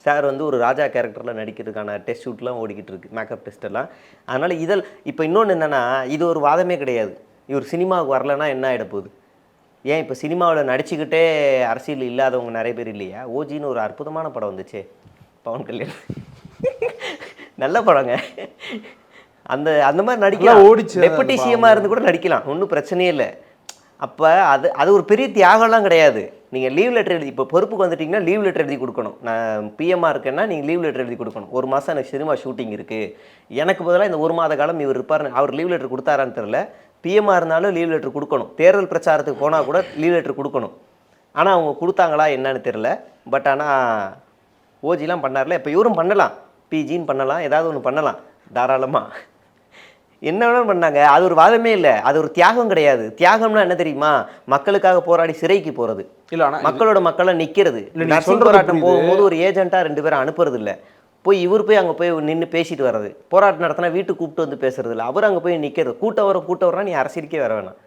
Sir வந்து ஒரு ராஜா கேரக்டரில் நடிக்கிறதுக்கான டெஸ்ட் ஷூட்லாம் ஓடிக்கிட்டு இருக்கு, மேக்கப் டெஸ்ட் எல்லாம். அதனால் இப்போ இன்னொன்று என்னென்னா, இது ஒரு வாதமே கிடையாது. இவர் சினிமாவுக்கு வரலன்னா என்ன ஆகிட போகுது? ஏன் இப்போ சினிமாவில் நடிச்சுக்கிட்டே அரசியல் இல்லாதவங்க நிறைய பேர் இல்லையா? ஓஜின்னு ஒரு அற்புதமான படம் வந்துச்சு, பவன் கல்யாண். நல்ல படங்க. அந்த அந்த மாதிரி நடிக்கலாம், ஓடிச்சு. டெபுட்டி சிஎம்மாக இருந்து கூட நடிக்கலாம், ஒன்றும் பிரச்சனையே இல்லை. அப்போ அது ஒரு பெரிய தியாகம்லாம் கிடையாது. நீங்கள் லீவ் லெட்டர் எழுதி, இப்போ பொறுப்புக்கு வந்துட்டிங்கன்னா லீவ் லெட்டர் எழுதி கொடுக்கணும். நான் பிஎம்மாக இருக்கேன்னா நீங்கள் லீவ் லெட்டர் எழுதி கொடுக்கணும். ஒரு மாதம் எனக்கு சினிமா ஷூட்டிங் இருக்குது, எனக்கு பதிலாக இந்த ஒரு மாத காலம் இவர் இருப்பார். அவர் லீவ் லெட்டர் கொடுத்தாரான்னு தெரில. பிஎம்மாக இருந்தாலும் லீவ் லெட்டர் கொடுக்கணும். தேர்தல் பிரச்சாரத்துக்கு போனால் கூட லீவ் லெட்டர் கொடுக்கணும். ஆனால் அவங்க கொடுத்தாங்களா என்னன்னு தெரில. பட் ஆனால் ஓஜிலாம் பண்ணார்ல, இப்போ இவரும் பண்ணலாம், பிஜின்னு பண்ணலாம், ஏதாவது ஒன்று பண்ணலாம் தாராளமாக. என்ன வேணாலும் பண்ணாங்க, அது ஒரு வாதமே இல்லை, அது ஒரு தியாகம் கிடையாது. தியாகம்னா என்ன தெரியுமா? மக்களுக்காக போராடி சிறைக்கு போகிறது, இல்லை ஆனால் மக்களோட மக்களை நிற்கிறது. நர்சிங் போராட்டம் போகும்போது ஒரு ஏஜென்ட்டாக 2 பேரும் அனுப்புறது இல்லை. இவர் போய் அங்கே போய் நின்று பேசிட்டு வர்றது, போராட்டம் நடத்தினா வீட்டுக்கு கூப்பிட்டு வந்து பேசுறது இல்லை, அவர் அங்கே போய் நிற்கிறது. கூட்டம் வர நீ அரசியலுக்கே வர வேணாம்.